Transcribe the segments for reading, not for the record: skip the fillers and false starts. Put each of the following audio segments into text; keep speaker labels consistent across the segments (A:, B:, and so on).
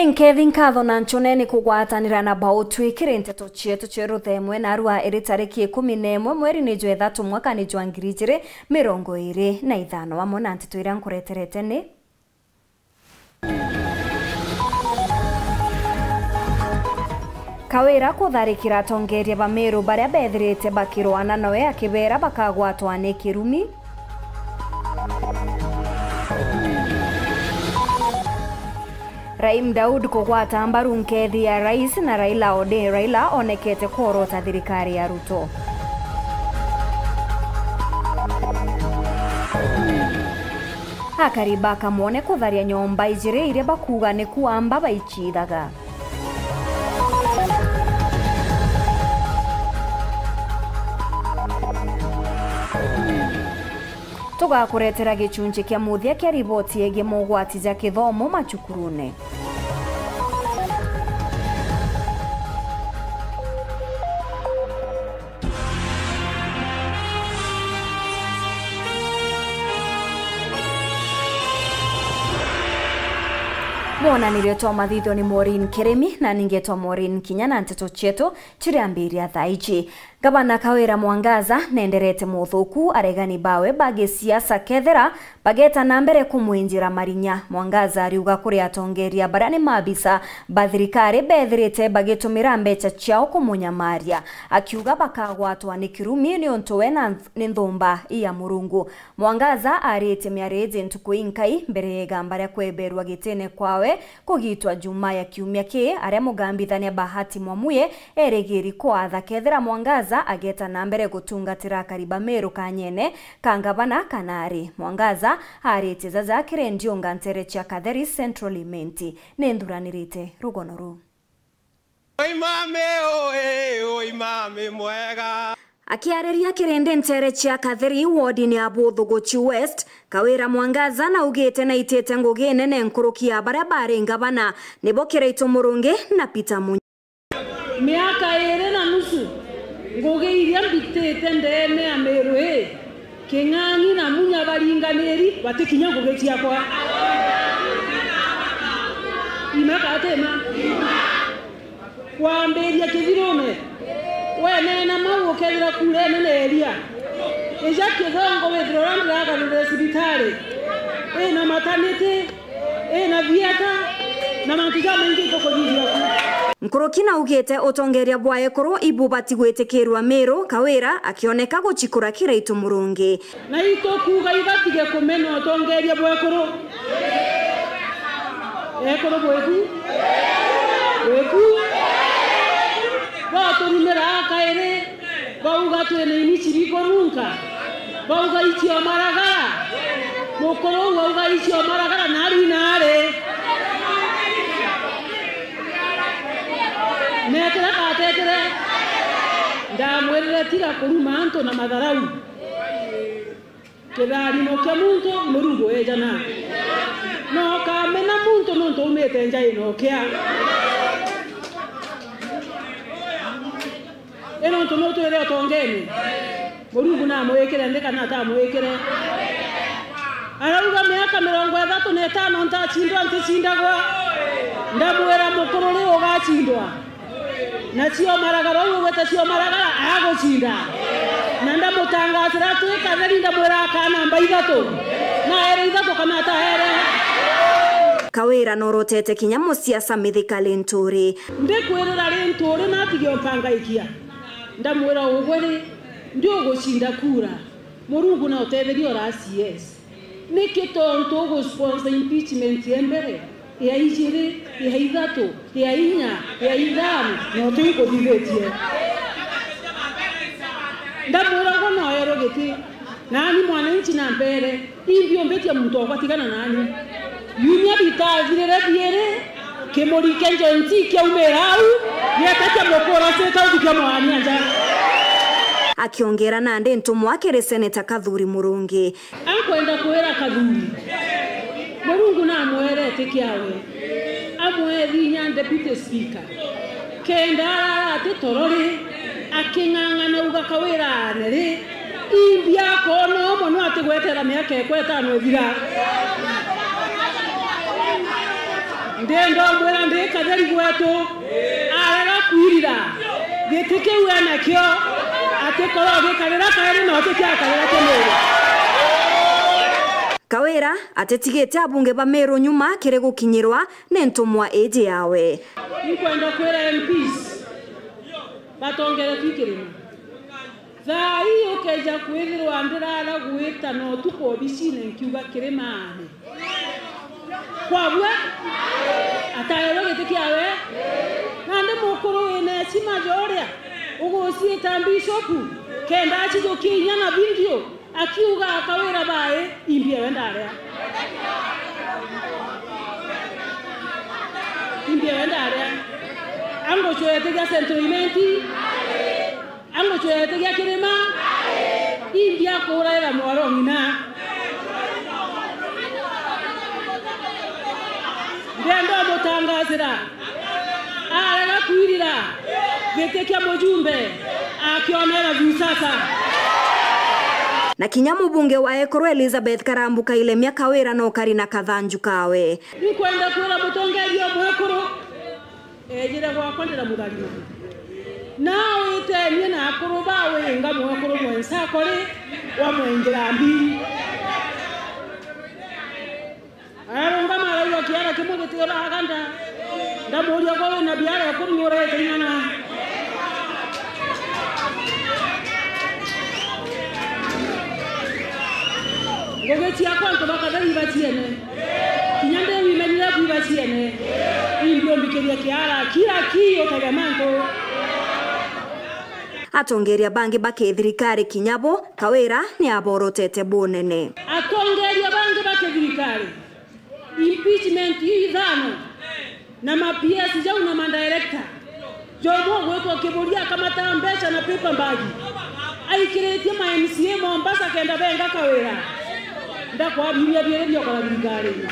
A: Ninkethi nkatho na nchoneni kugwatanira na bautwikire nteto cietu ceruthe na arua iri tariki 11 mweri ni jwa 3 mwaka ni jwa 2025 wamo na nteto ira nkureterete ni Kawira kutharikira atongeria ba Meru baria bethirite bakirwana nawe akibera bakagwatwa ni kirumi. Raim Daud kugwata mbaru nkethi ya rais na Raila onekete kuorota thirikari ya Ruto. Akariba kamone kutharia nyomba ijire ire bakuga ni kuamba baichithaga. Tugakuretera gichunji kia muthia kia riboti ege mogwati ja kithomo machukurune. Mwana niliotwa mathitho ni Maureen Kiremi na ningetwa Maureen Kinya na nteto cietu chiriambiria thaichi. Gavana Kawira Mwangaza nenderete muthuku aregani bawe bage siasa kethera bageta na mbere kumwinjira marinya. Mwangaza ariuga kuri atongeria barani mabisa bathirikari bethirite bagitumira mbecha ciao kumunyamaria akiuga bakagwatwa ni kirumi ni ontowe na nthumba iya Murungu. Mwangaza arite miareze ntuku inkai mbere yegambara kweberwa gitene kwawe kugitwa juma ya kiumia ki aria mugambithania Bahati Mwamuye eregeri kwatha kethera Mwangaza ageta na mbere gutungatira kariba Meru kanyene kangavana kanari. Mwangaza arite zaza kirendio ngantere cha Katheri Central Imenti nenduranirite rugonoru.
B: Oi mame mwega.
A: Akiareria kirende ntere cha Katheri ward-ini ya Buthuguchi West, Kawira Mwangaza na ugete na itete ngugi nene nkurukia barabara ngavana nibo Kiraitu Murungi na Peter Munya.
C: Miaka 2.5 ngugi iria mbitete ndene ya Meru King'ang'i na Munya baringaniri batikinya ngugi ciakwa. Imakatema kwamberia kithirone wene na mau ukethira kure nene eria eja kithongo wethira ndiraga nde sibitari na maternity na viata na mantuja mengi tokojithia.
A: Nkurukina ugete utongeria bwaye koro ibu batigwetekirwa Meru Kawira akioneka guchikura Kiraitu Murungi
C: na itokuga ibatige kumena utongeria bwaye koro koro bweku watu nimera kaire bauga twene inichiriko nunca bauga ichio maragara mukoro bauga ichio maragara nari nare nekera katetere ndamwerera tira kuruma anto na madharau kebali mokia muntu Murungu ejana no kamena muntu nonto umete njai nokia eno ntonoto ere otongeni Murungu na mwekere ndeka na ta mwekere arauga miaka 35 ntachindwa ntishindagwa ndamwera mukuru ri ogachindwa na cio maragara uwete cio maragara agochinda na ndamutangazira tu Katheri ndamwera kana mba 3 na ere 3 kana ta ere.
A: Kawira norotete kinya musiasa mithika Linturi
C: ndekwirira Linturi na tigio mpangaikia ndamwera ugwere ndio gushinda kura Murungu na utetherio ra CS nikitonto go sponsor impeachment embere ya ijire ya 3 ya 4 ya 5 no tinko divetie ndamwera ngono erogeti nani mwananchi na mbere imbio mbetia mtu akwatigana nani yunya bitazire biere kemori kenjonti kia umerau yakacha mokora seta udikia mwani anja
A: akiongera na ndentumwa kere Senator Kathuri Murungi
C: akwenda kuera Kathuri Murungu na amwerete kiawe amweri nya deputy speaker kenda ate torori aking'ang'ana uga Kawira nere imbia kono mono atigwetera miaka 5 ethira ndendo mwera ndikatheri gwetu arega kwirira gitike wena kio atikoro gikarira kairi no tikiakarira kenero
A: Kawira atetigete abunge ba Meru nyuma kire gukinyirwa nentumwa eje yawe
C: ikwenda kwera MPs batongere twikirima thai ukeja kwithirwa ndirara gwita no tuko bicine nkiuga kirimane kwabwe atayero gitikiawe nande mukuru ine sima joria ugosie tambishoku kenda chijo kinya na bindio akiuga Kawira bae imbie wendare ango choete ga sentimenti ango choete ga kirema imbia kura era mwaro ngina ndendo mutangazira arega kwirira getekia mujumbe akionera visasa
A: na kinya mubunge wa Ekuru Elizabeth Karambuka ile mia Kawira no Karina Kathanju kawe
C: nikwenda kura mutongerio mwekuru ejira kwa kwendera mudalima nao ite na akuru bawe nga mwekuru mwensa kore wa mwenjira mbili arunga mara kiara kimuge tira aganda ndamuria kwa na biara kunyore tenyana Gogeti akwanto bakadari batiene kinyande wimenira bibatiene imbio mbikeria kiara kila kiyo tagamanto
A: atongeria bangi bakethirikari kinyabo Kawira ni aborotete bonene
C: atongeria bangi bakethirikari impeachment idhano na mapiasi jau na mandirector jomo weko kiburia kama tambesha na pepa mbagi aikiretie ma MCA Mombasa kenda benga Kawira ndakwa biria biria kwa birikari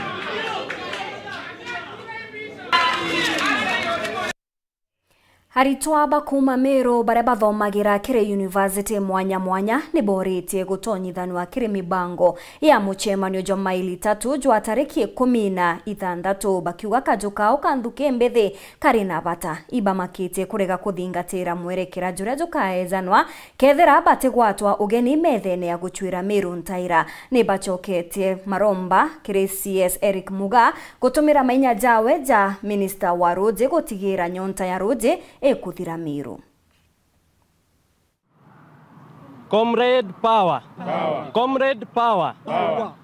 A: Aritwa bakuma Meru bare bathomagira kire university mwanya mwanya ni boritie gutonyithanwa kire mibango ya muchemanio jwa maili 3 jwa tariki 16 bakiuga kajuka ukanthuke mbethi karina bata ibamakite kurega kuthingatira mwerekera juria jukaezanwa kethera batigwatwa ugeni methene ya guchwira Meru ntaira ni bachoketie maromba kire CS Eric Muga gutumira mainya jawe ja minister wa roads gutigira nyonta ya roads ekuthira Meru.
D: Comrade power. Comrade power.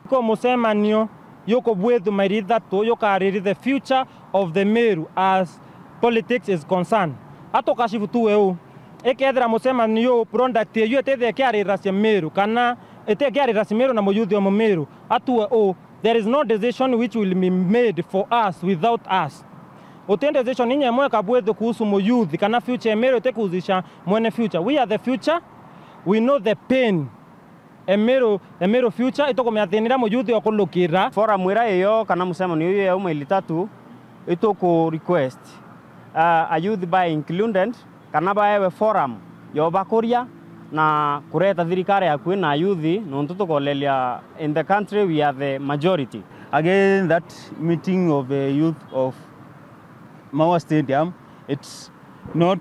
D: Ko musemanio yoko bwethu maritha to yokariri the future of the Meru as politics is concerned. Atokashifu tuweu ekethira musemanio product yo ethe kyarira cia Meru kana ethe kyarira cia Meru na muyuthi o Meru atuwe there is no decision which will be made for us without us. Utendezesho ninye mweka bwethu kuhusu muyuthi kana future Meru tekuzisha mwene future. We are the future. We know the pain. Meru future itoko meathenira muyuthi okulukira.
E: Fora mwira yo kana musema ni yo maili 3 itoko request a youth by included kana bae forum yo bakoria na kureta thirikari ya kwina youth no ntutokolelia in the country we are the majority.
F: Again, that meeting of the youth of Mawa Stadium, it's not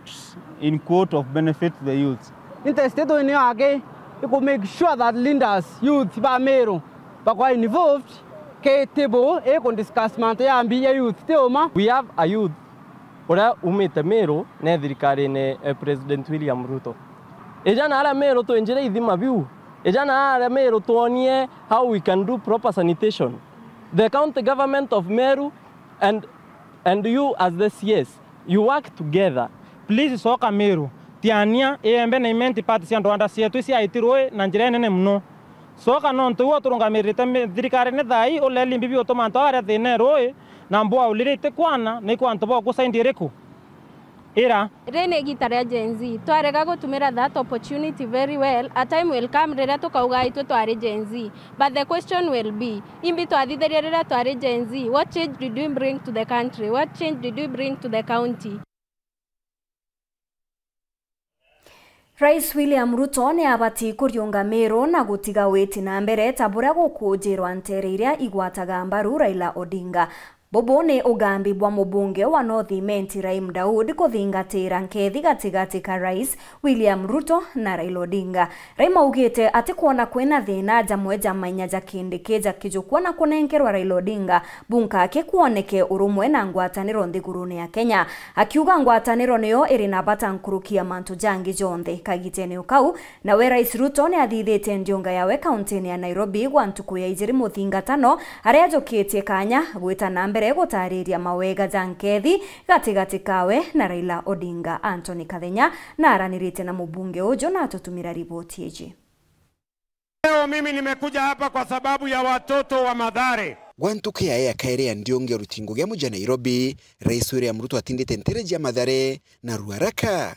F: in quote of benefit the youth.
G: Interested in age, you could make sure that leaders, youth, ba Meru, bakwa involved, ke table, e kon discuss mante ya ambi youth teoma.
D: We have a youth ora umete Meru ne thirikari ne President William Ruto. Ejana ala Meru to enjire ithima biu. Ejana ala Meru tuonie how we can do proper sanitation. The county government of Meru and you as the CS, you work together. Please soka Meru. Tiania embe na imenti party cia ndwanda cietu cia itirwe na njira nene muno. Soka no tuwa turungamirite thirikari ne thai oleli mbibi otomanto aria thine roi na mbwa ulirite kwana ni kwanto bo kusaindireku. Ira
H: Rene gitare Gen Z twarega gutumira that opportunity very well. A time will come rera tukauga itu tware Gen Z, but the question will be imbi twathithiria rera tware Gen Z, what change did you bring to the country? What change did you bring to the county?
A: Rais William Ruto ni abati kuriunga Meru na gutiga witi na mbere tabura gukujirwa ntere iria igwataga mbaru Raila Odinga. Bobo ni ugambi bwa mubunge wa North Imenti Raim Daud kuthingatira nkethi gatigati ka Rais William Ruto na Raila Odinga. Raima ugite ati kuona kwina thina jamwe jamanya jakindike jakijukwa na kunengerwa Raila Odinga bunka ake kuoneke urumwe na ngwataniro nthiguruni ya Kenya. Akiuga ngwataniro niyo iri na bata nkurukia mantu jangi jonthe kagitene ukau na we Rais Ruto ni athithite ndionga yawe kaunti ya Nairobi gwa ntuku ya ijiri muthingatano aria jokitie kanya gwita na mbere gutariria mawega jankethi gatigati kawe na Raila Odinga. Anthony Kathenya na aranirite na mubunge ujo na atutumira ripoti eji.
B: Leo mimi nimekuja hapa kwa sababu ya watoto wa Mathare.
I: Gwantuke ya kaire ya ndionge rutingo gya muja Nairobi, Rais William Ruto atindite ntereji ya Mathare na Ruaraka.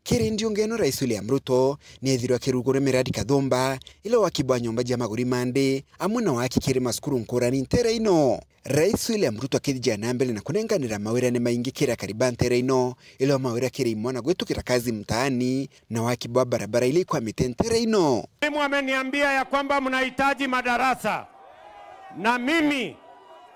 I: Kiri ndionge no Rais William Ruto ni ethirwa kirugore miradi kathomba ilo wakibwa nyomba ya maguri mande amuna waki kiri maskuru nkurani ntere ino. Rais William Ruto akithija na mbele na kunenganira mawira ni maingi kira kariba ntere ino ilo mawira kiri imwana gwetukira kazi mtaani na wakibwa barabara ili kwa mitentere ino.
B: Mwalimu ameniambia ya kwamba mnahitaji madarasa na mimi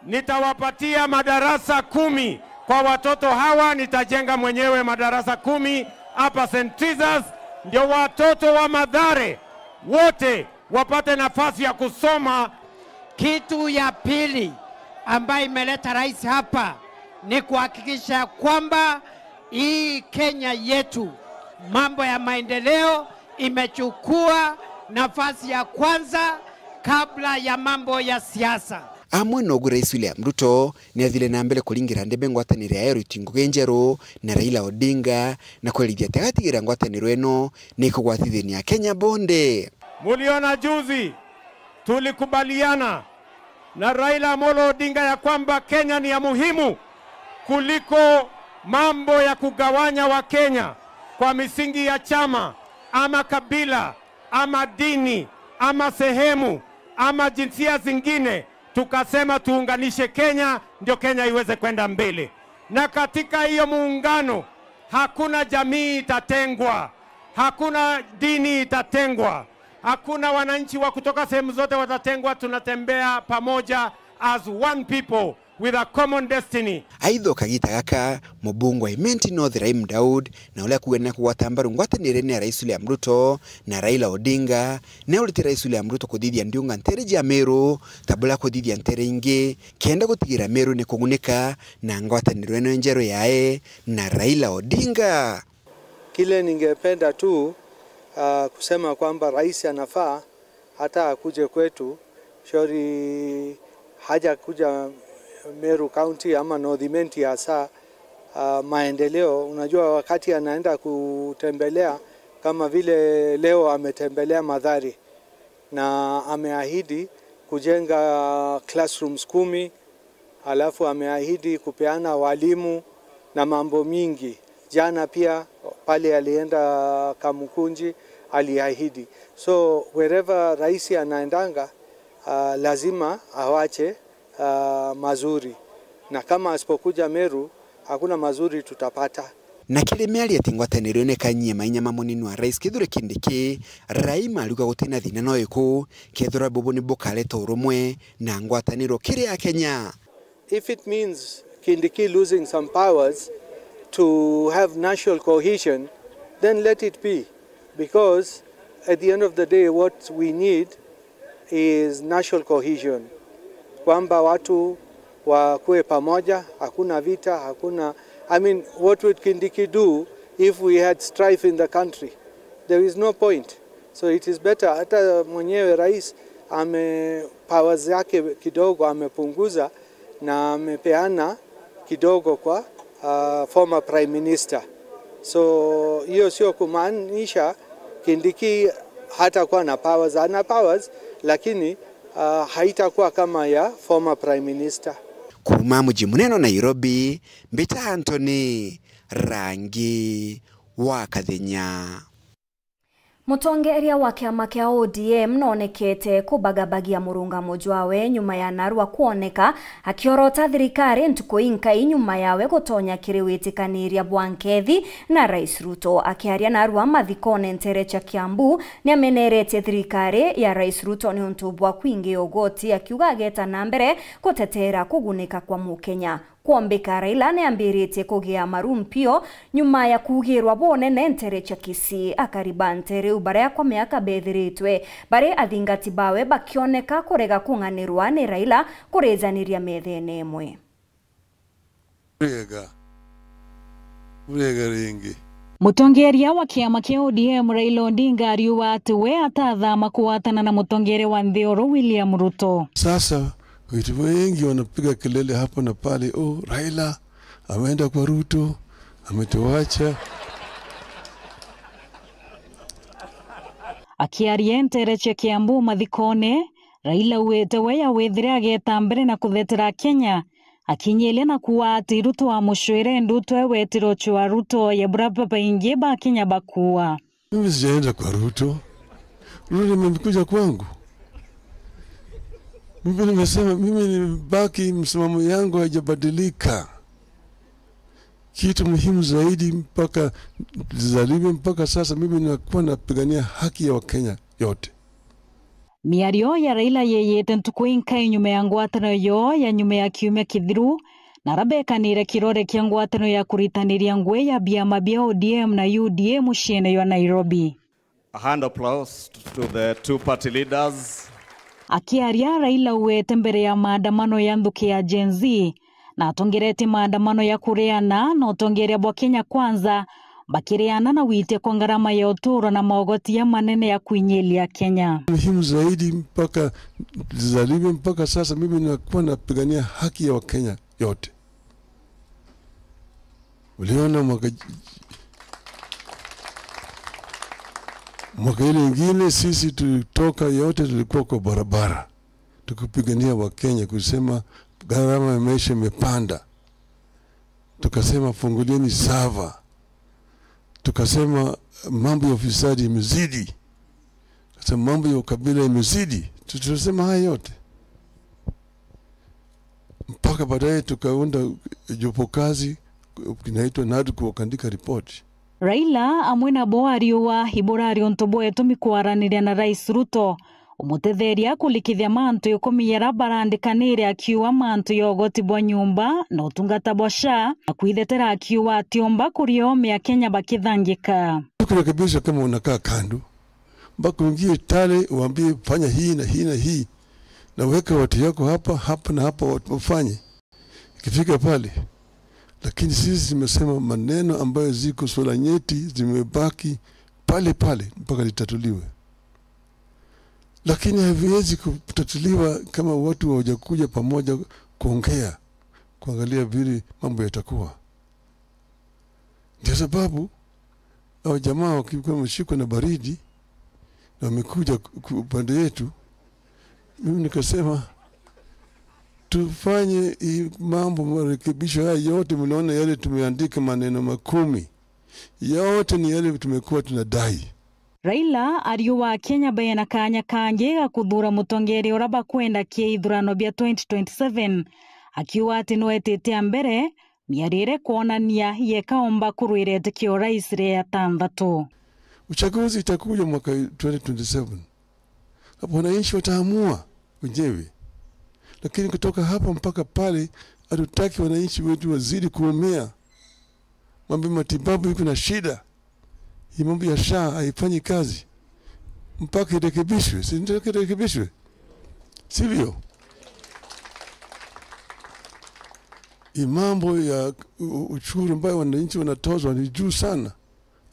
B: nitawapatia madarasa 10 kwa watoto hawa. Nitajenga mwenyewe madarasa 10 hapa St. Teresa's ndio watoto wa Mathare wote wapate nafasi ya kusoma.
J: Kitu ya pili ambayo imeleta rais hapa ni kuhakikisha kwamba hii Kenya yetu mambo ya maendeleo imechukua nafasi ya kwanza kabla ya mambo ya siasa.
I: Amwe no Rais William Ruto ni athile na mbele kulingira ndebe ngwatanire ya rutingo genjero na Raila Odinga na kwelithia tegatigira ngwataniro eno ni kugwatithania Kenya bonde.
B: Muliona juzi tulikubaliana na Raila Amolo Odinga ya kwamba Kenya ni ya muhimu kuliko mambo ya kugawanya wa Kenya kwa misingi ya chama ama kabila ama dini ama sehemu ama jinsia zingine. Tukasema tuunganishe Kenya ndio Kenya iweze kwenda mbele. Na katika hiyo muungano hakuna jamii itatengwa, hakuna dini itatengwa, hakuna wananchi wa kutoka sehemu zote watatengwa. Tunatembea pamoja as one people with a common destiny.
I: Aidho kagita gaka mubungu wa Imenti North Raim Daud na ule kuwena kuwatambaru ngwatanire ni Rais William Ruto na Raila Odinga na uliti Rais William Ruto kuthithia ndiunga ntereji ya Meru tabula kuthithia ntere ingi kenda gutigira Meru ni kugunika na ngwataniro eno njero yae na Raila Odinga.
K: Kile ningependa tu kusema kwamba rais anafaa hata akuje kwetu, shauri haja kuja Meru County ama North Imenti hasa maendeleo. Unajua wakati anaenda kutembelea kama vile leo ametembelea Mathare na ameahidi kujenga classrooms 10, alafu ameahidi kupeana walimu na mambo mingi. Jana pia pale alienda Kamukunji aliahidi. So wherever rais anaendanga lazima awache mazuri, na kama asipokuja Meru hakuna mazuri tutapata.
I: Na kile meali atingwataniro ne kanyie mainyama munini wa Rais Kithure Kindiki Raima aluga gutina thina no iku kethura bobo ni bokaleta urumwe na ngwataniro kire ya Kenya.
K: If it means Kindiki losing some powers to have national cohesion, then let it be, because at the end of the day what we need is national cohesion, kwamba watu wakuwe pamoja, hakuna vita, hakuna. I mean, what would Kindiki do if we had strife in the country? There is no point. So it is better, hata mwenyewe rais powers yake kidogo amepunguza na amepeana kidogo kwa former prime minister. So hiyo sio kumaanisha Kindiki hatakuwa na powers, ana powers lakini haitakuwa kama ya former prime minister.
I: Kuma mji muneno Nairobi, Mbita Anthony Rangi wa Kathenya.
A: Mutongeria wa kiama kia ODM nonekete kubagabagia murungamo jwawe nyuma ya Narua kuoneka akiorota thirikari ntuku inkai nyuma yawe gutonya kiriwitikaniria bwankethi na Rais Ruto. Akiaria Narua mathikone ntere cha Kiambu ni amenerete thirikari ya Rais Ruto ni untubwa kwingi ogoti akiuga ageta na mbere gutetera kugunika kwa Mukenya. Kuombeka Raila neambirite kugia marumpio nyuma ya kugirwa bonene ntere cha Kisii akariba ntere ubarea kwa miaka bethiritwe bare athingati bawe bakioneka kurega kunganirwa ni Raila kurezaniria methene emwe.
L: Urega ringi
M: Mutongeria wa kiama kia ODM Raila Odinga ariuga ati we atathama kuwatana na mutongeria wa Ntheoro William Ruto.
L: Sasa watu wengi wanapiga kelele hapa na pale, oh Raila ameenda kwa Ruto, ametuacha.
M: Akiaria ntere cha Kiambu mathikone, Raila uwete weya wethire ageta mbere na kuthetera Kenya, akinyelia na kuwa ati Ruto wa mushwere ndutwe wetiro chwa Ruto ya burapa ingi ba Kenya bakua.
L: Mimi sijaenda kwa Ruto, Ruto amekuja kwangu. Mimi nimesema mimi nibaki, msimamo yangu haijabadilika. Kitu muhimu zaidi mpaka zaliwe mpaka sasa mimi nakuwa napigania haki ya Wakenya yote.
M: Miario ya Raila yeyete ntuku inkai nyuma ya ngwatano yo ya nyuma ya kiumia kithiru na rabekanire kirore kia ngwatano ya kuritaniria ngwe ya biama bia ODM na UDA mushene yo Nairobi.
N: A hand applause to the two party leaders.
M: Akiaria Raila uwete mbere ya maandamano ya nthuki ya Gen Z na atongerete maandamano ya kureana na utongeria bwa Kenya kwanza bakireana na wite kwa ngarama ya uturo na maogoti ya manene ya kuinyelia Kenya.
L: Muhimu zaidi mpaka zaliwe mpaka sasa mimi nakuwa napigania haki ya Wakenya yote. Uliona mwaka ile ingine sisi tulitoka yote tulikuwa kwa barabara tukipigania Wakenya kusema gharama ya maisha imepanda, tukasema fungulieni sava, tukasema mambo ya ufisadi imezidi, tukasema mambo ya ukabila imezidi, tulisema haya yote mpaka baadaye tukaunda jopo kazi kinaitwa NADCO kuandika report.
M: Raila amwena boariwa hiborari ontoboe tumikwaraniria na Rais Ruto umutetheria kulikithia mantu yukumiyera barandikanire akiwa mantu yogoti bwa nyumba na utungata bwa SHA na kwithetera akiwa atiomba kuriome ya Kenya bakithangika.
L: Kurekebisha kama unakaa kando mpaka ungie tale uambie fanya hii na hii na hii na weka watu yako hapa na hapa wafanye ikifika pale. Lakini sisi tumesema maneno ambayo ziko swala nyeti zimebaki pale mpaka litatuliwe. Lakini haviwezi kutatuliwa kama watu hawajakuja pamoja kuongea, kuangalia vile mambo yatakuwa. Ndio sababu hao jamaa wakikuwa wameshikwa na baridi na wamekuja upande yetu, mimi nikasema tufanye mambo marekebisho haya yote. Mnaona yale tumeandika maneno 10 yote ni yale tumekuwa tunadai.
M: Raila ariuwa Kenya bayana kanya kange ga kuthura mutongeri uraba kwenda kiithurano bia 2027 akiwa ati noetete mbere miarire kuonania yekaomba kurwirete kio rais ria tanthatu.
L: Uchaguzi itakuja mwaka 2027. Hapo wananchi wataamua wenyewe. Lakini kutoka hapa mpaka pale hatutaki wananchi wetu wazidi kuumia. Mambo matibabu iko na shida. Hii mambo ya SHA haifanyi kazi. Mpaka irekebishwe, si ndio irekebishwe? Sivyo? Hii mambo ya ushuru ambayo wananchi wanatozwa ni juu sana.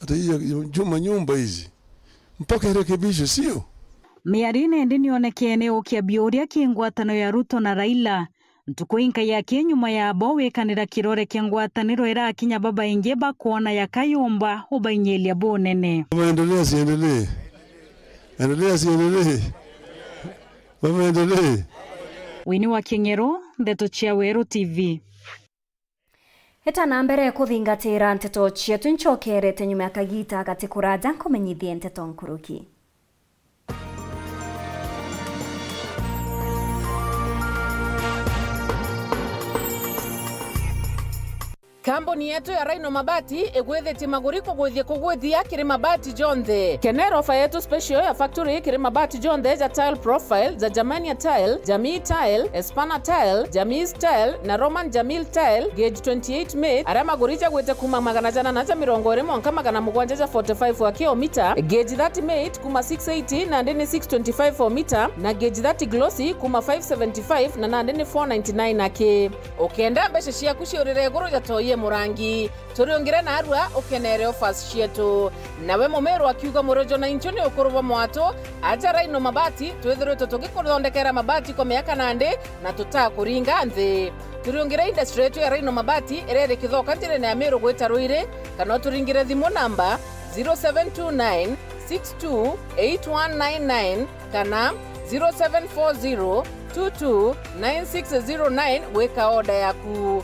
L: Hata hii juma nyumba hizi mpaka irekebishwe, sio?
M: Miarine ndini onekene ukiabioria kingwatano ya Ruto na Raila ntukuinka yake nyuma ya bowe kanira kirore kingwataniro era Kenya baba ingeba kuona yakayomba ubainyelia bonene.
L: Endelea siendelee. Endelea siendelee. Baba endelee.
M: Wini wa Kengero, Ndeto Chia Wero TV.
A: Etana mbere kuthingatira nteto cietu nchokerete nyuma ya kagita gati kuraja nkumenyithie nteto nkuruki.
O: Kambuni yetu ya Rhino Mabati igwithite maguriko kugwithia kiri mabati jonthe. Kenero ofa yetu special ya factory kiri mabati jonthe ja tile profile, za Germania tile, Jamii tile, Espana tile, Jamii tile na Roman Jamil tile gauge 28 made. Ara magurija gwite kuma magana jana na 120 mwanka magana mugwanja ja 45 wa kilomita, gauge 30 made kuma 680 na ndeni 625 for meter na gauge 30 glossy kuma 575 na ndeni 499 ake. Okenda mbeshe cia kuciurire guru ja toye murangi turiongire na arua ukenere offers cietu nawe mumero akiuga murojo na inchoni ukuruba mwato aja Rhino Mabati twethirwe tugikuthondekera mabati kwa miaka nande na tutakuringa nthi. Turiongire industry yetu ya Rhino Mabati irere kithoka njire ya Meru gwita Ruire kana turingire thimu namba 0729 628199 kana 0740 229609 weka order yaku.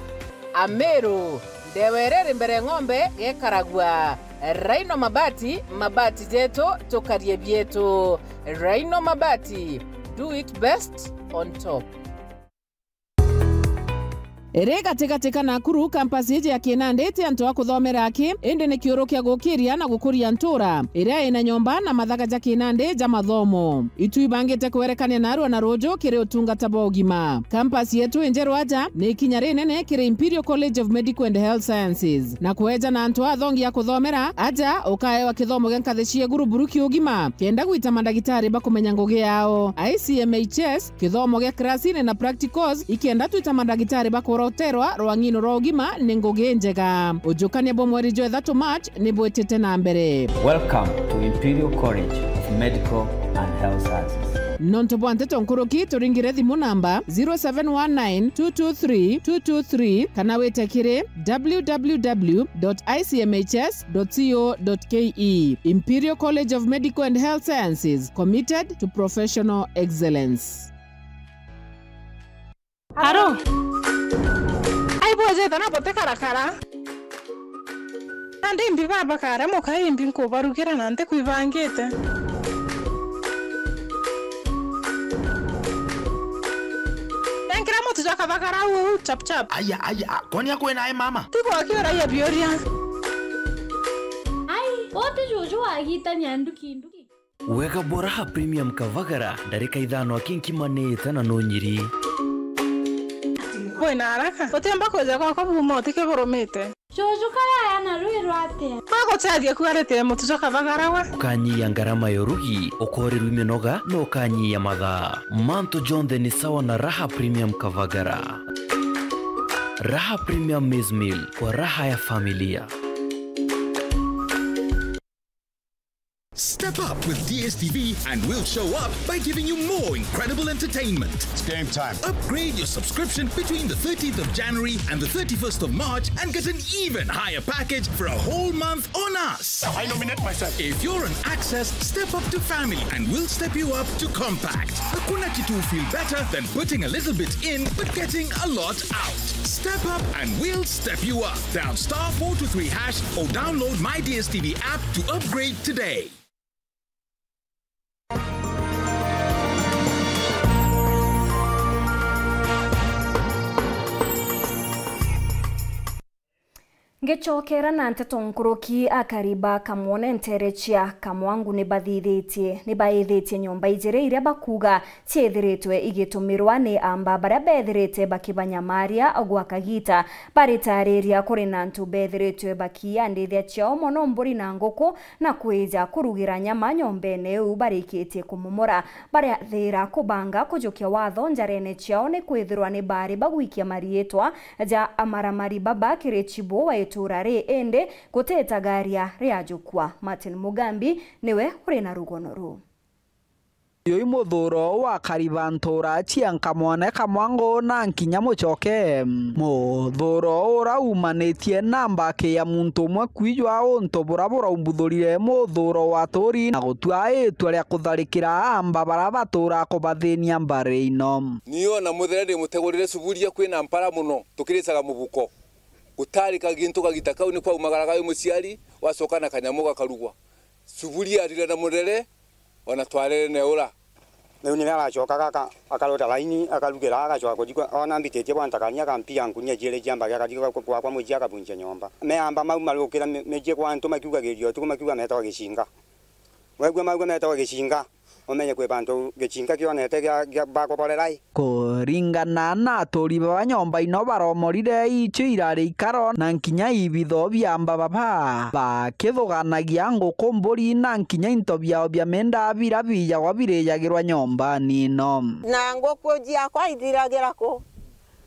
O: Ameru ndewerere mbere ng'ombe gekaragwa. Rhino Mabati, mabati jeto tokarie bieto. Rhino Mabati, do it best on top. Erega teka Nakuru campus yeje ya Kinandete antu wa kuthomera aki indi ni kioro kia gukiria na gukuria ntura iria ina nyomba na mathaga ja Kinande ja mathomo itu ibangite kwerekania na arua na rojo kiri utungata bwa ugima. Campus yetu enjeru aja ni kinya rinene kiri Imperial College of Medical and Health Sciences na kueja na antu athongi ya kuthomera aja ukaewa kithomo genkathi cie guruburu ki ugima kenda gwita mandagitari bakumenya ngugi yao. ICMHS kithomo gia krasine na practicals ikenda twita mandagitari bakora terwa rwangino rogima ningoge njega ujukania bomweri jo 3 March nibwetete na mbere.
P: Welcome to Imperial College of Medical and Health Sciences.
O: Nontobwante tonkuruki turingire thimu namba 0719223223 kana wetekire www.icmhs.co.ke. Imperial College of Medical and Health Sciences, committed to professional excellence.
Q: Haro. Ai boje tana bote karakara. Ande imbi baba kare moka imbi nko barukira nante kuivangete. Yankira moto jaka bakara chap chap.
R: Aya kwani yako naye mama?
Q: Tipo akiora ya bioria.
S: Ai ote jojo agita nyanduki.
P: Wega boraha premium kavagara darika idhano akinki maneta na nonyiri.
Q: Boy na haraka. Otemba koja kwa bumo tike boromete.
S: Jojo kaya na ruiro ate.
Q: Mago tsadia kuarete moto jaka bagarawa.
P: Kanyi ya ngarama yorugi okori rumenoga no kanyi ya madha. Manto jonde ni sawa na raha premium kavagara. Raha premium maize meal kwa raha ya familia.
T: Step up with DSTV and we'll show up by giving you more incredible entertainment.
U: It's game time.
T: Upgrade your subscription between the 13th of January and the 31st of March and get an even higher package for a whole month on us.
U: I nominate myself.
T: If you're on Access, step up to Family and we'll step you up to Compact. Hakuna kitu feel better than putting a little bit in but getting a lot out. Step up and we'll step you up. Dial *423# or download my DSTV app to upgrade today.
A: Ngechokera na nteto nkuruki akariba kamwone nterechia kamwangu nibaithitie nyomba ijire iria bakuga ciethiritwe igitumirwa ni amba baria bethirite bakibanyamaria gwakagita baritariria kuri na ntu bethiritwe bakiandithia ciao mono mburi na nguku na kwija kurugira nyama nyombene u barikitie kumumura baria thira kubanga kujukia watho njarene ciao ni kwithirwa ni bari bagwikia marietwa ja amaramari baba kirechibo wa turare ende guteta garia ria jukwa. Martin Mugambi niwe uri na rugono ru.
V: Yoi muthuro wa karibantora chianka mwana kamwango na nkinya muchoke muthuro ora umanitie namba ke ya muntu mwe kwijwa onto burabura umbuthurire muthuro wa tori na gutua etu ria kutharikira amba barabatura kubathenia mbare ino
W: niyo na muthere ndi mutegurire suburia kwina mpara muno tukiricaga mubuko
C: gutarika gintu kagita kau ni kwa umagara kayo muciari wacokana kanyamu gakarugwa suburia rira na murere ona twarere ne ura
U: leo ni nara choka kaka akalota laini akalugira agachoka kujikwa ona mbitetie bwanta kanya kampia ngunya jere jamba gakajika kwa mujia akabunja nyomba meamba mau malukira meje kwa ntuma kiuga gerio tukuma kiuga meta gishinga wegwe mau meta gishinga omenye kwe bantu gishinga kionete gya bakopolerai
V: kuringana na atori ba nyomba ino baromorire icho irare ikaro na nkinya ibitho byamba baba bakithuganagia nguku mburi na nkinya into byao bya menda bira bijagwa bireyagirwa nyomba nino
W: na nguku jiakwa ithiragira ku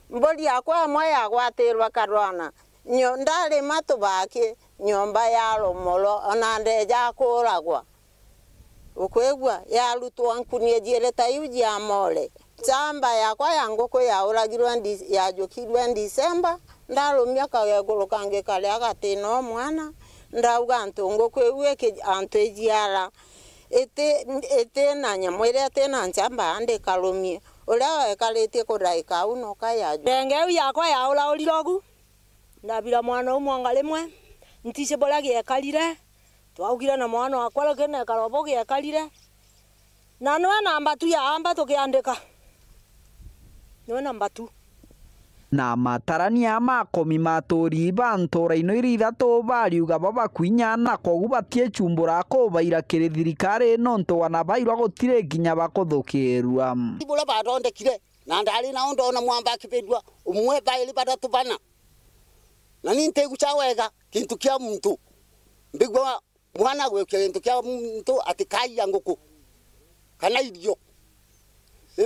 W: mburi yakwa mwe yagwatirwa karwana nyo ndari matubaki nyomba ya romolo ona ndeja kuragwa ukwegwa ya lutwa nkunie jere tayuji ya mole chamba yakwa yangu ko ya uragirwa ya jokirwa December ndaro myaka yagulukange kale agatino mwana ndauga ntungo kwewe ke antejiara ete na nyamwere ate na chamba ande kalomie ora kalete ko raika uno kaya denge yakwa ya ula ulirogu ndabira mwana umwanga lemwe ntise bolage kalire twaugira na mwana wakwa kene karobo ya kalire na no namba tu ya amba tukiandika no namba tu
V: na matarania makomi matori bantora ino irithatu bariuga babakwinya na kogu batie chumbura ko baira kiri thirikari nonto wana bairwa gutire nginya bakuthukirwa
X: ibula badondekire na ndali na ondo na mwamba kipedwa umwe baili badatu bana na nintegu chawega kintu kya muntu mbigwa mwana gwe kintu kya muntu atikai yanguku kana idio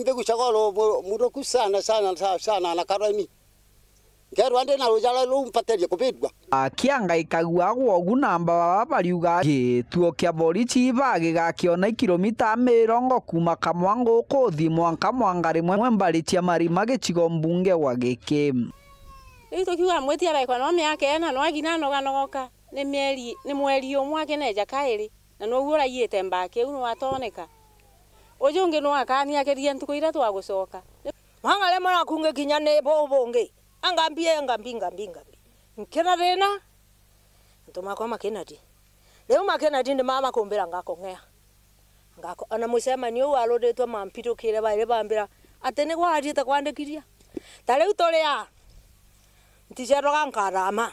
X: mbegu chagolo mudoku sana na karani kero ande na rojala lo mpateria kupedwa
V: akianga ikagua gwogu namba bariuga gituo kya borichi bagigakiona kilomita 20 kuma kamwango kothi mwanka mwangari mwembali tia marima gicigo mbunge wa gike
W: ito kiwa mweti abaikwa no myake na no agina no ganogoka ni mweri omwe keneja kairi na no gura yete mbake uno watoneka ojonge no akani akeria ntuko ira twa gucoka mangale mara kunge kinya ne bobonge angambie ngambi nkena rena ntoma kwa makenadi leo makenadi ndi mama kombera ngako ngea ngako ana musema ni uwa rodetwa mampito kire baire bambira atene kwa ajita kwandikiria tale utorea ntijeroga nkarama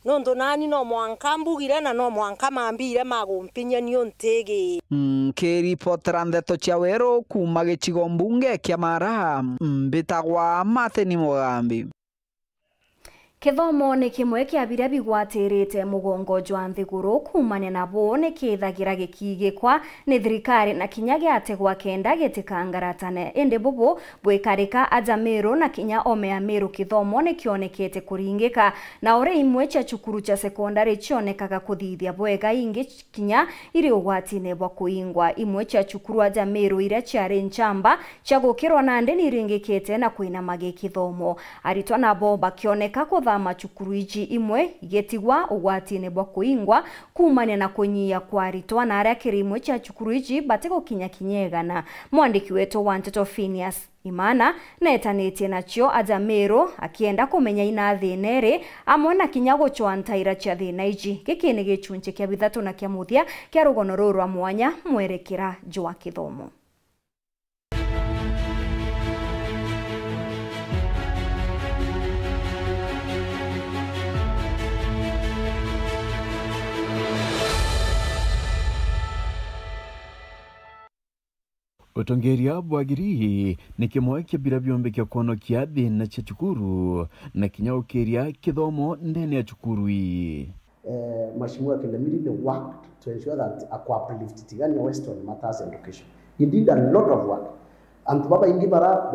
W: nondo nani no mwankambugire na no mwankambire magumpinya niyo ntege
V: keri potrandeto chawero kuma gicigo mbunge kya Mara mbitagwa Mateni Mugambi
A: Kithomo ni kimwe kia biria bigwatirite mugongo jwa nthiguru kumane nabo ni kithagira gikigikwa ni thirikari na kinya giategwa kenda gitikangaratane ende bubu bwikarika Ajamero na kinya Omeamero kithomo ni kionekete kuringika na ore imwe cha cukuru cha sekondari chionekaga kuthithia bwega ingi kinya iri ugwatine bwa kuingwa imwe cha cukuru Ajamero ira ciari nchamba cha gukirwa nande ni ringikete na kuina magi kithomo aritwa nabo bakioneka thama cukuru iji imwe getigwa ugwatine bwa kuingwa kumane na kunyia kwa ritwa na aria kirimwe cha cukuru iji batego kinya kinyegana mwandiki wetu Wanteto Phineas Imana netanĩtie nacio Ajamero akienda kumenya ina thinere amwe na kinya guchwa ntaira cha thina iji giki ni gicunje kia bithatu na kia muthia kia rugono rwa mwanya mwerekera jwa kithomo
Y: Utongeria bwagiri ni kimwe kia bira byombe kia kuonokia thina cha cukuru na kinya ukiria kithomo ndene ya cukuru hii.
Z: Mheshimiwa Kindamili worked to ensure that akwa uplift tigani Western matters education. He did a lot of work. Antu baba ingi bara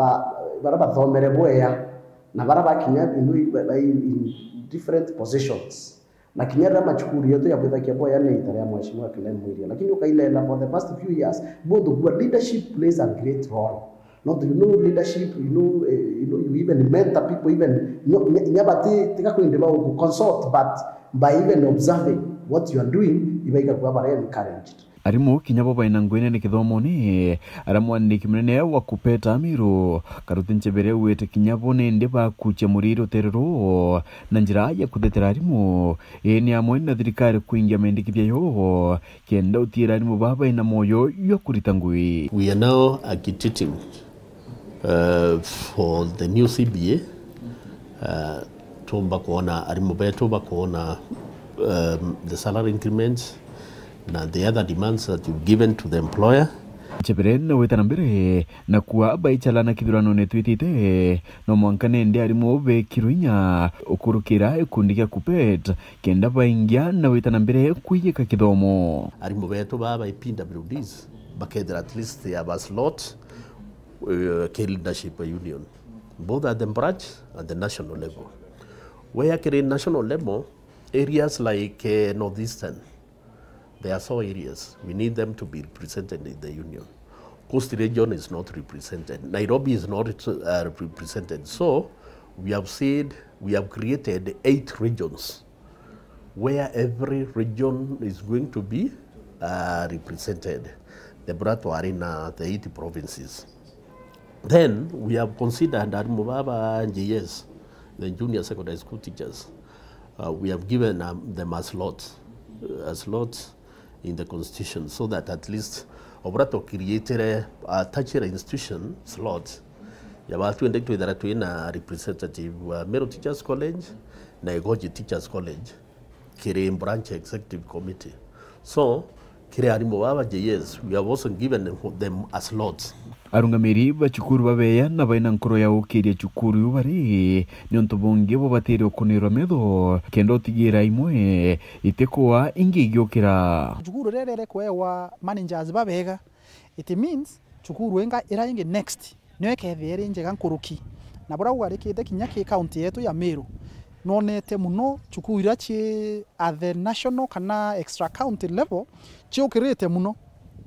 Z: bathomere bweya na bara bakinya in different positions. Na kinyara machukuru yetu ya bwethakia bweya ni itare ya Mheshimiwa Kindamili. Lakini ukailela for the past few years, both leadership plays a great role. Not leadership, you even mentor people, even consult, but by even observing what you are doing, you make a encouraged.
Y: arimu kinya boba inangwene ni kithomo ni aramwandiki munene wa kupeta amiru karuti nchebere wete kinya bone ndeba kuche muriro terero na njira ya kudetera arimu ni amwe na thirikari kuingia mendikithia yo kenda utira arimu baba ina moyo yo kuritangui.
D: We are now agitating for the new CBA tumba kuona arimu betu bakuona the salary increments na the other demands that you've given to the employer.
Y: Chebere na wetana mbere na kuwa baichala na kithurano netwitite no mwankane ndi arimu be kiruinya ukurukira ikundikia kupet kenda baingia na wetana mbere kuyika kithomo.
D: Arimu betu baba PWDs bakethira at least they have a slot leadership union both at the branch and the national level. Where at national level areas like northeastern, there are so areas. We need them to be represented in the union. Coast region is not represented. Nairobi is not represented. So we have said we have created 8 regions where every region is going to be represented. The Bratwarina, the 80 provinces. Then we have considered that Mubaba and JS, the junior secondary school teachers, we have given them a slot in the constitution so that at least Obrato created a tertiary institution slot. Yabatu endek to idara tuina representative Meru Teachers College, Naigoji Teachers College, Kire branch executive committee. So Kire Arimobaba JS, we have also given them a slot.
Y: Arungamiri bachukuru babeya na baina nkoro ya ukiria chukuru bari nyonto bonge bo bateri okunira medo kendo tigira imwe itekoa ingigyokira
E: chukuru rerere kwewa managers babega. It means chukuru enga irainge next niwe kethere njega nkuruki na bora ugarikite kinya ki county yetu ya Meru nonete muno chukuru irachi at the national kana extra county level chiokirite muno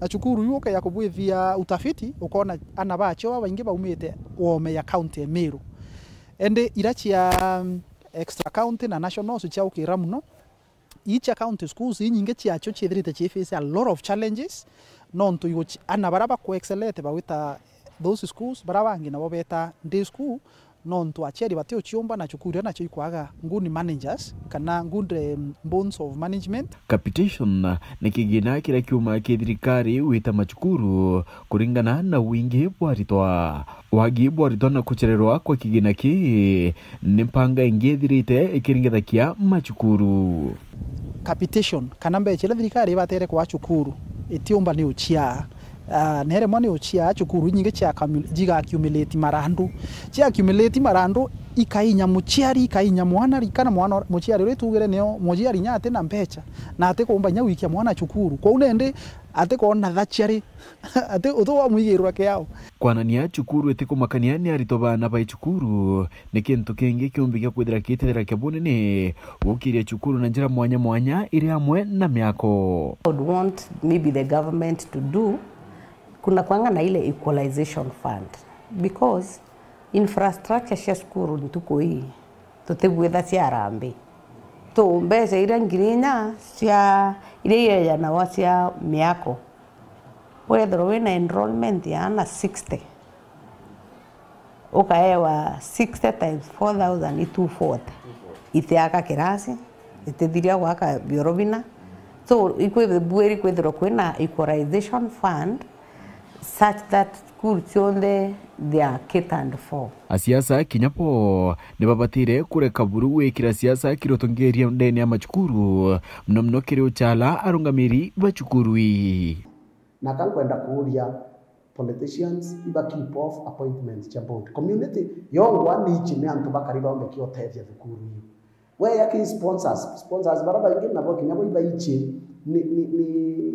E: na chukuru yuke ya kubwithia utafiti ukona anabacho babaingi baumite wome ya county ya Meru ende irachi ya extra county na national so chiaukira muno each county schools nyinge chiacho chithirite chiface a lot of challenges nonto yuchi anabaraba ku excellent bawita those schools barabangi na bobeta day school nonto acheri bateo chiomba na chukuru na choikwaga nguni managers kana ngunde bones of management.
Y: Capitation na kigina kira kiuma kithirikari wita machukuru kuringana na wingi bwaritwa wagi bwaritwa na kuchererwa kwa kigina ki nimpanga ingethirite ikiringethakia machukuru.
E: Capitation kana mbe chira thirikari batere kwa chukuru itiomba ni uchia nere mwana uchia chukuru nyinge jiga accumulate marandu ikainya muchiari ikainya mwana rikana mwana muchiari uri tugere neo muchiari nyate na mbecha na ate komba nya wikia mwana chukuru kwa unende ate kona thachiari ate utwa mwigirwa kyao
Y: kwanania chukuru etiko makania ni aritoba na bai chukuru ne kintu kingi kiumbiga kwithira kitethera kibunene ukiria chukuru na njira mwanya iri amwe na miako.
F: I would want maybe the government to do kuna kwanga na ile equalization fund because infrastructure cia skuru ntuko hii tutebwetha cia rambi to mbese ira ngirinya cia ile ya na wasia miako whether wena enrollment ya na 60 ukaewa 60 times 4,000 ni 240 itiaka kirasi itithiria gwaka biorobina so ikwe bweri kwethiro kwena equalization fund such that school chonde they are catered for.
Y: Asiasa kinyapo ne babatire kureka buru wekira siasa kirotongeria ndene ya machukuru mnomno kire uchala arungamiri bachukurui
Z: na kankwenda kuria politicians iba keep off appointments cha board community yongwa ni chime antu bakariba ombekio tethia thukuru we yake sponsors baraba ingine nabo kinyabo iba ichi ni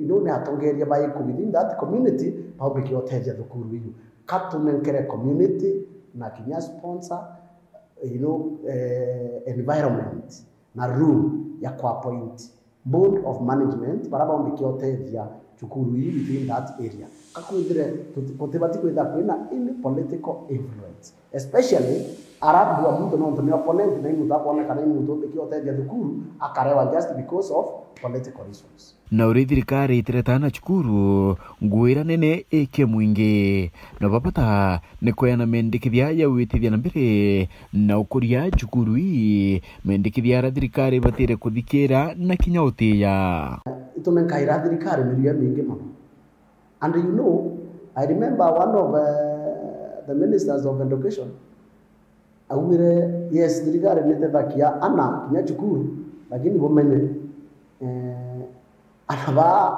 Z: none atongeria baye within that community ombekio tethia thukuru hiyo katumenkere community na kinya sponsor environment na room ya kwa appoint board of management baraba ombekio tethia chukuru hii within that area kakwithire potebati kwitha kwina in political influence especially arabu wa mtu no ntumia opponent na imu akona kana imu to bekio teja thukuru akarewa just because of political reasons.
Y: Na uri thirikari itiretana cukuru ngwira nene ike mwingi na babata ni kweana mendikithia ya witithia na mbere na ukuria cukuru ii mendikithia ra thirikari batire kuthikira na kinya utia
Z: itumenkaira thirikari miria mingi muno. And you know, I remember one of the ministers of education agwire yes thirikari nitethakia ana kinya cukuru lakini bumenye anaba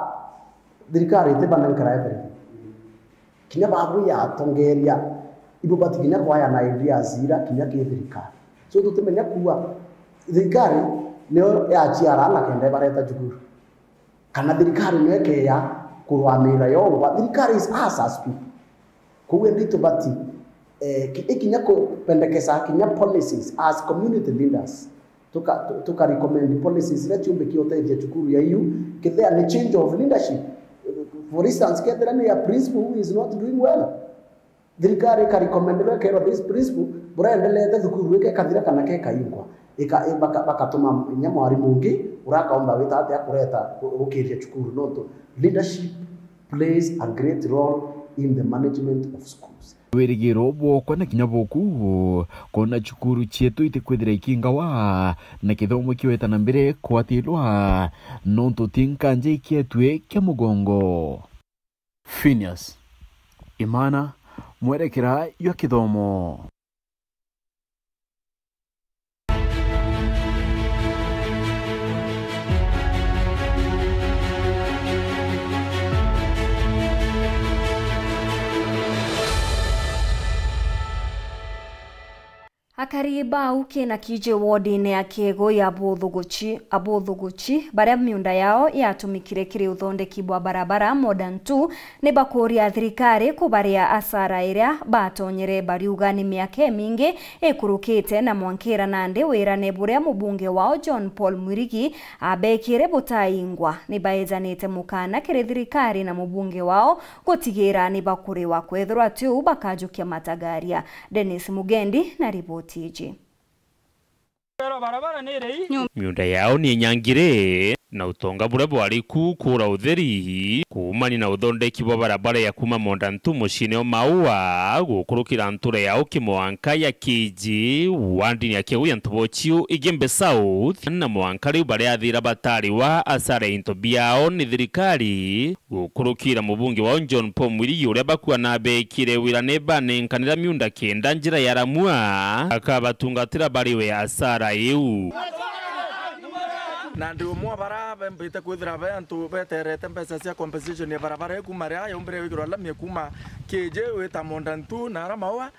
Z: thirikari itebanenkara everything kinya babu ya tongeria ibo batikinya kwaya na ideas ira kinya ki thirikari so tutemenya kuwa thirikari neo yachiara na kende bareta cukuru kana thirikari nekeya kurwamira yo thirikari is us as people kuwe ndito bati ikinya ko pendekeza kinya policies as community leaders tuka recommend policies that you make your cukuru ya you get there a change of leadership. For instance, get there a principal who is not doing well, thirikari ka recommend wekero this principal buraendelete thukuru weke kathira kana ke kaingwa bakatuma nyamwari mungi urakaomba wita ate akureta ukiria cukuru noto. Leadership plays a great role in the management of schools.
Y: Werigiro bwoko na kinya boku kona cukuru cietu itikwithira ikingawa na kithomo kiweta na mbere kwatilwa nonto tinkanje ikietwe kia mugongo. Phineas Imana mwerekera ya kithomo.
A: Akariba uke na kije wodi ya kego ya abothuguchi baria miunda yao yatumikire kiri uthondeki bwa barabara modern 2 ni bakuri ya thirikari kubaria asara iria batonyere bariuga ni miaka mingi ikurukite na mwankira nande wira ne buria mubunge wao John Paul Mwirigi abekire butaingwa ni baezanite mukana kiri thirikari na mubunge wao gutigira ni bakuri wa kwethirwa tu bakajukia matagaria. Dennis Mugendi na ripoti.
B: Miunda yao ni nyangire na utonga buria bwari kura utheri kumani na uthondeki bwa barabara ya kuma modern 2 mucine o Maua gukurukira nture yao kimwanka ya kiji wandini ya kegu ya Ntobochiu Igembe South na mwanka riu baria athira batari wa asara into biao ni thirikari gukurukira mubunge wa John Paul Mwirigi uria bakua na bekire wira neba nenkanira miunda kenda njira ya Ramua akabatungatira bariwe asara iu
G: na ndio mwa barabara mbite kwithira bantu beterete mbeca cia compensation ya barabara kumara ya umbere wigirwa lamie kuma keje weta modern 2 na Ramaua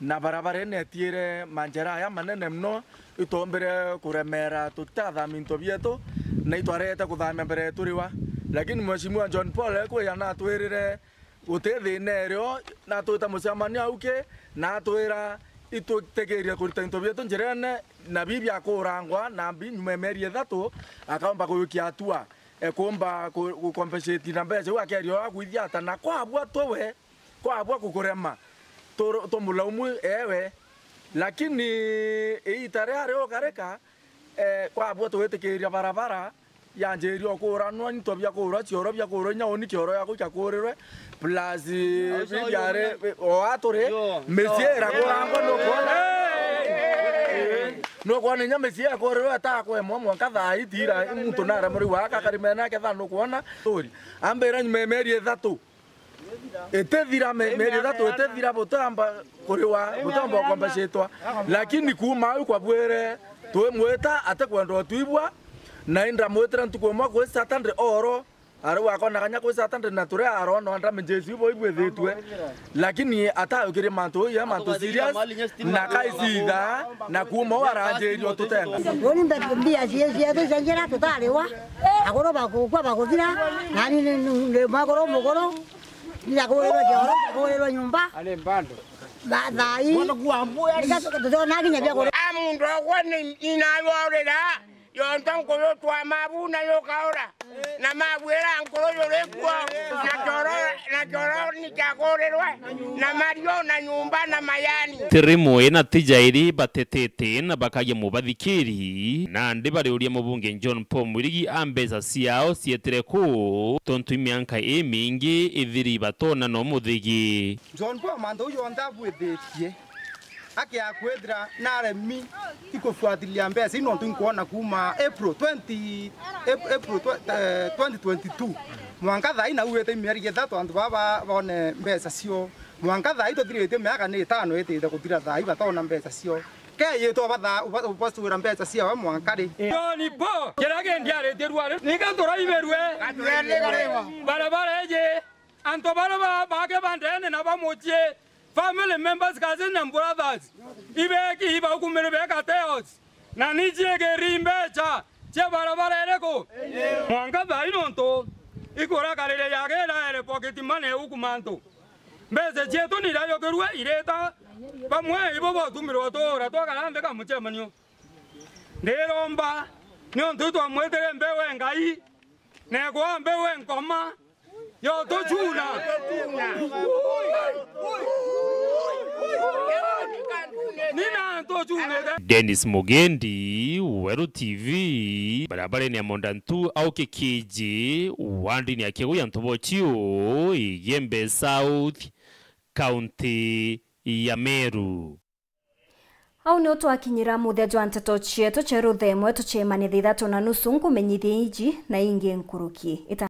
G: na barabara netiire manjera ya manene mno itombere kuremera tutatha minto bietu na itwarete kuthamia mbere turiwa lakini mheshimiwa John Paul kwa yana twirire utethine na tuta mucemania uke na twira itutegeria kuruta into bietu njirene na bibi akurangwa na bi nyumemeri thatu akaomba kuyukia atua ekomba kucompensate na mbeca akerio agwithia ata na kwabwa towe kwabwa kukurema to mulaumu ewe lakini itare ari okareka kwabwa tuwetekeria barabara yanjerio kuranwa nito bya kura cioro bya kuronya oni kioro yako cyakurirwe plus bibyare o atore mesiera kurangwa no kona no kwana nya mesia kurirwe ta kwa mwa katha itira muntu nara muri waka karimena ke thano kuona tori ambera nyumemeri thatu etethira meri thatu etethira botamba kuriwa botamba kompashetwa lakini kuma kwa bwere twe mweta atakwenda tuibwa na indra mwetera ntukwema kwa satandre oro ari wakona kanya kwa satandre na ture aro no andra menjesu bo ibwethetwe lakini ata ukire manto ya manto serious na kaisida na kuma waranjerio tutenga
H: woni mbia cie tu sanjera tutalewa agoro bakukwa bakuvira nani ne magoro mogoro nila kuwelwa nyumba ale mbando badai wana kuambu ya nikaso nani nyabia gore amundo kwani inayorera yonto
I: tonkoyo twa mabuna yo kaora na mabwera ankolo yo lekwa na choro ni chagorerwa na mario na nyumba na mayani
B: tirimo ena tijairi batetete na bakaye mubathikiri na ndi bari uria mubunge John Paul Mwirigi ambeza ciao cietire ku tontu imyanka mingi ithiri batona no muthigi
J: John Paul mando yo ndabwethetie akiakwethira na aremi ikufuatilia mbesa ino tunkuona kuma April 2022 mwanka thai na uwete mieri githatu andu baba bone mbesa cio mwanka thai tuthirite miaka ni 5 etite kuthira thai batona mbesa cio ke yeto batha upasura mbesa cio wa mwanka ri
K: John Paul kirage ndiare terware nikatora iberwe barabara eje anto barabara bage bandene na bamotie family members, cousins and brothers. Ibeki iba kumere beka teos. Na nije gerimbecha. Che barabara ereko. Mwanga dai nonto. Ikora karere yagera ere pocket money ukumanto. Mbeze chetu ni rayo kerwe ireta. Bamwe ibobo tumiro tora to karande kamuche manyo. Neromba. Nionto to amwetere mbewe ngai. Negwa mbewe nkoma. Yo to chuna.
B: Dennis Mugendi, Weru TV, barabara ni Mondantu au Kekiji, wandi ni akego ya Ntobochio, Yembe South, County ya Meru.
A: Au ni otu akinyira muthejo anteto chieto cheru themwe tuchemani thithatu na nusu nkumenyithia iji na ingi nkuruki.